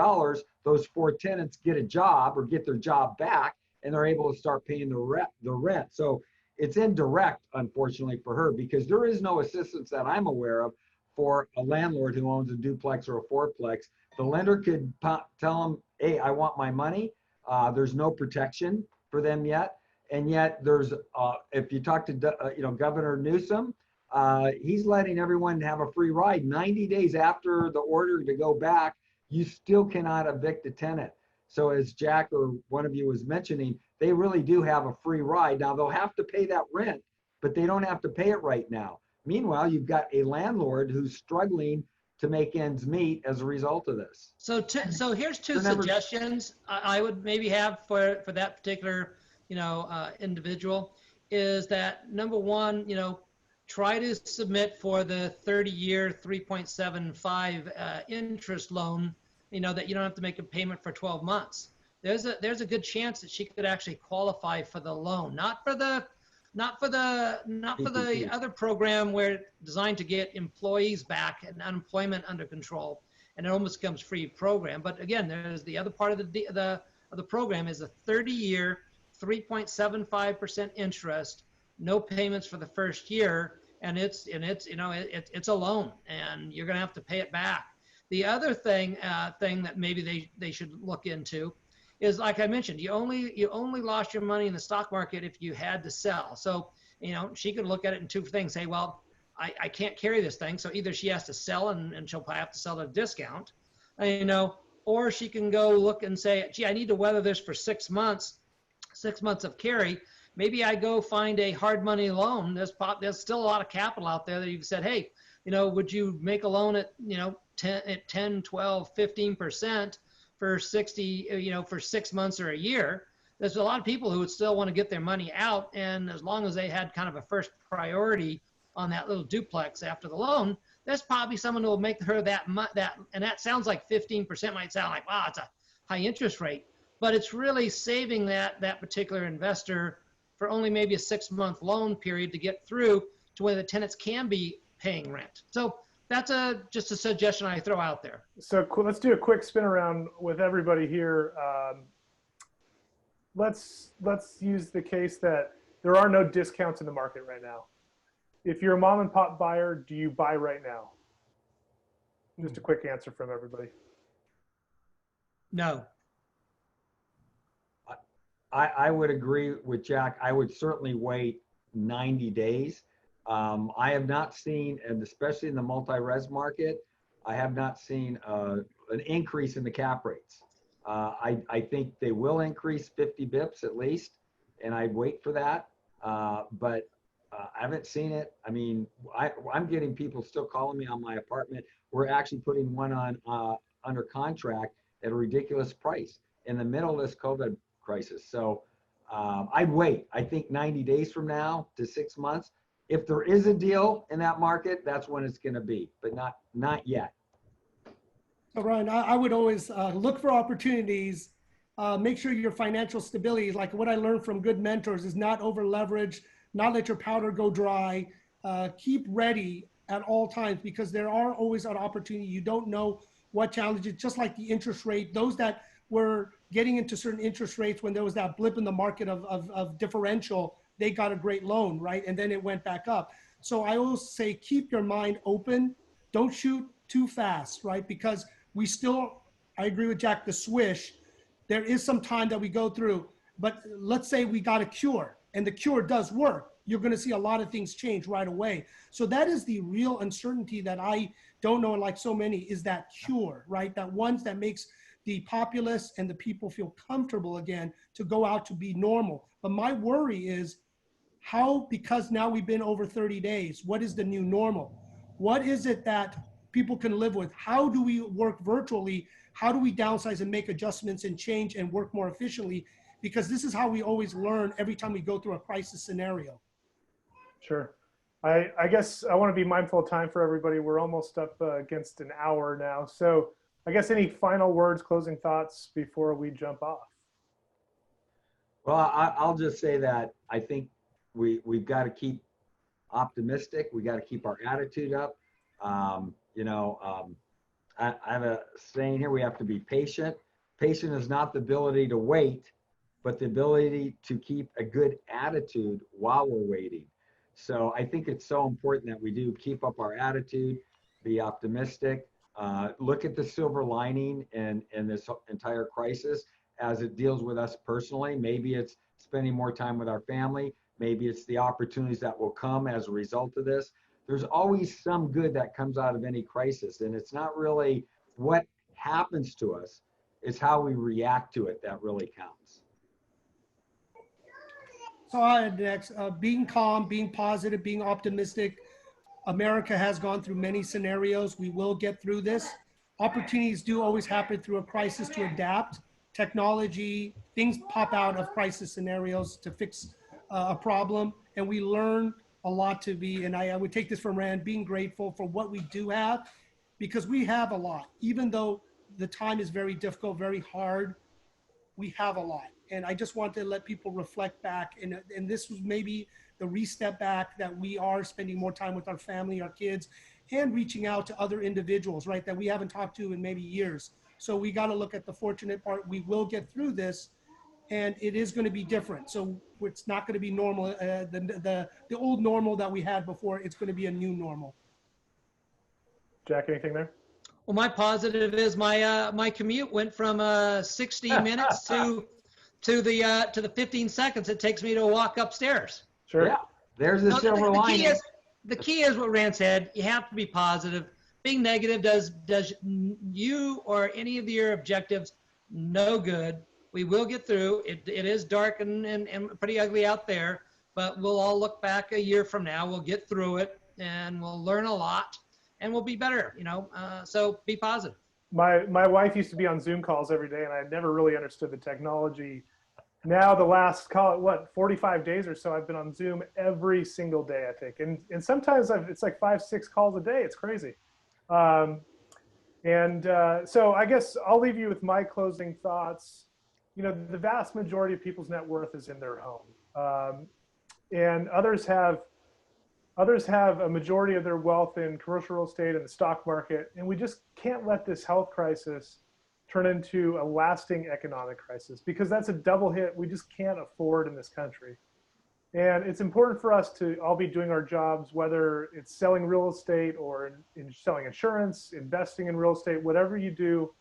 those 4 tenants get a job or get their job back, and they're able to start paying the rent. So it's indirect, unfortunately, for her, because there is no assistance that I'm aware of for a landlord who owns a duplex or a fourplex. The lender could tell them, hey, I want my money. There's no protection for them yet. And yet there's, if you talk to Governor Newsom, he's letting everyone have a free ride. 90 days after the order to go back, you still cannot evict a tenant. So as Jack or one of you was mentioning, they really do have a free ride. Now they'll have to pay that rent, but they don't have to pay it right now. Meanwhile, you've got a landlord who's struggling to make ends meet as a result of this. So here's two suggestions I would maybe have for that particular, individual, is that number one, try to submit for the 30-year 3.75 interest loan, that you don't have to make a payment for 12 months. There's a good chance that she could actually qualify for the loan, not for the other program where it's designed to get employees back and unemployment under control, and it almost becomes free program. But again, there's the other part of the program is a 30-year 3.75% interest, no payments for the first year, and it's a loan, and you're going to have to pay it back. The other thing that maybe they should look into is, like I mentioned, you only lost your money in the stock market if you had to sell. So, she could look at it in two things. Say, well, I can't carry this thing. So either she has to sell and she'll probably have to sell at a discount, or she can go look and say, gee, I need to weather this for 6 months, 6 months of carry. Maybe I go find a hard money loan. There's still a lot of capital out there that you've said, hey, would you make a loan at, 10, 12, 15% for 60, for 6 months or a year? There's a lot of people who would still want to get their money out. And as long as they had kind of a first priority on that little duplex after the loan, there's probably someone who will make her that, and that sounds like 15% might sound like, wow, it's a high interest rate, but it's really saving that particular investor for only maybe a 6-month loan period to get through to where the tenants can be paying rent. So that's just a suggestion I throw out there. So cool. Let's do a quick spin around with everybody here. Let's use the case that there are no discounts in the market right now. If you're a mom and pop buyer, do you buy right now? Just a quick answer from everybody. No. I would agree with Jack. I would certainly wait 90 days. I have not seen, and especially in the multi-res market, I have not seen an increase in the cap rates. I think they will increase 50 bips at least, and I'd wait for that. But I haven't seen it. I mean, I'm getting people still calling me on my apartment. We're actually putting one on under contract at a ridiculous price in the middle of this COVID crisis. So I'd wait. I think 90 days from now to 6 months. If there is a deal in that market, that's when it's going to be, but not yet. So Brian, I would always look for opportunities. Make sure your financial stability, like what I learned from good mentors, is not over leverage, not let your powder go dry. Keep ready at all times, because there are always an opportunity. You don't know what challenges, just like the interest rate. Those that were getting into certain interest rates when there was that blip in the market of differential, they got a great loan, right? And then it went back up. So I always say, keep your mind open. Don't shoot too fast, right? Because we still, I agree with Jack, the swish, there is some time that we go through, but let's say we got a cure and the cure does work. You're going to see a lot of things change right away. So that is the real uncertainty that I don't know, like so many, is that cure, right? That ones that makes the populace and the people feel comfortable again to go out to be normal. But my worry is, how, because now we've been over 30 days, what is the new normal? What is it that people can live with? How do we work virtually? How do we downsize and make adjustments and change and work more efficiently? Because this is how we always learn every time we go through a crisis scenario. Sure. I guess I want to be mindful of time for everybody. We're almost up against an hour now. So I guess any final words, closing thoughts before we jump off? Well, I'll just say that I think we've got to keep optimistic. We got to keep our attitude up. I have a saying here, we have to be patient. Patient is not the ability to wait, but the ability to keep a good attitude while we're waiting. So I think it's so important that we do keep up our attitude, be optimistic, look at the silver lining in this entire crisis as it deals with us personally. Maybe it's spending more time with our family. Maybe it's the opportunities that will come as a result of this. There's always some good that comes out of any crisis. And it's not really what happens to us, it's how we react to it that really counts. So next, being calm, being positive, being optimistic. America has gone through many scenarios. We will get through this. Opportunities do always happen through a crisis to adapt. Technology, things pop out of crisis scenarios to fix a problem. And we learn a lot to be, and I would take this from Rand, being grateful for what we do have, because we have a lot. Even though the time is very difficult, very hard, we have a lot. And I just want to let people reflect back. And this was maybe the re-step back that we are spending more time with our family, our kids, and reaching out to other individuals, right, that we haven't talked to in maybe years. So we got to look at the fortunate part. We will get through this, and it is going to be different. So it's not going to be normal, the old normal that we had before. It's going to be a new normal. Jack, anything there? Well, my positive is my commute went from 60 minutes to the 15 seconds it takes me to walk upstairs. Sure. Yeah, there's the silver lining. The key is what Rand said. You have to be positive. Being negative does you or any of your objectives no good. We will get through. It is dark and pretty ugly out there, but we'll all look back a year from now. We'll get through it, and we'll learn a lot, and we'll be better. So be positive. My wife used to be on Zoom calls every day, and I never really understood the technology. Now the last, call it 45 days or so, I've been on Zoom every single day, I think. And sometimes it's like 5-6 calls a day. It's crazy. So I guess I'll leave you with my closing thoughts. The vast majority of people's net worth is in their home. And others have a majority of their wealth in commercial real estate and the stock market. And we just can't let this health crisis turn into a lasting economic crisis, because that's a double hit we just can't afford in this country. And it's important for us to all be doing our jobs, whether it's selling real estate or in selling insurance, investing in real estate, whatever you do.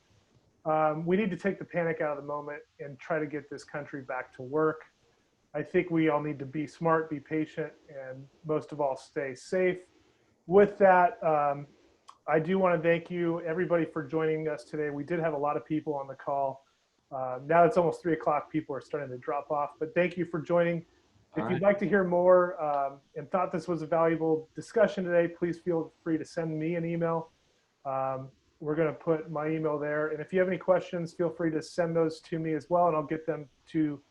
We need to take the panic out of the moment and try to get this country back to work. I think we all need to be smart, be patient, and most of all, stay safe. With that, I do want to thank you, everybody, for joining us today. We did have a lot of people on the call. Now it's almost 3 o'clock. People are starting to drop off, but thank you for joining. If you'd like to hear more and thought this was a valuable discussion today, please feel free to send me an email. We're going to put my email there. And if you have any questions, feel free to send those to me as well, and I'll get them to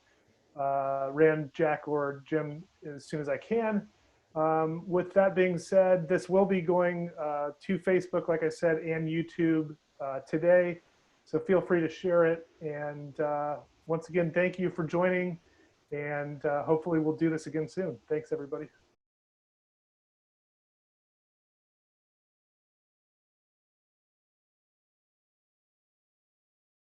Rand, Jack, or Jim as soon as I can. With that being said, this will be going to Facebook, like I said, and YouTube today. So feel free to share it. And once again, thank you for joining. And hopefully we'll do this again soon. Thanks, everybody.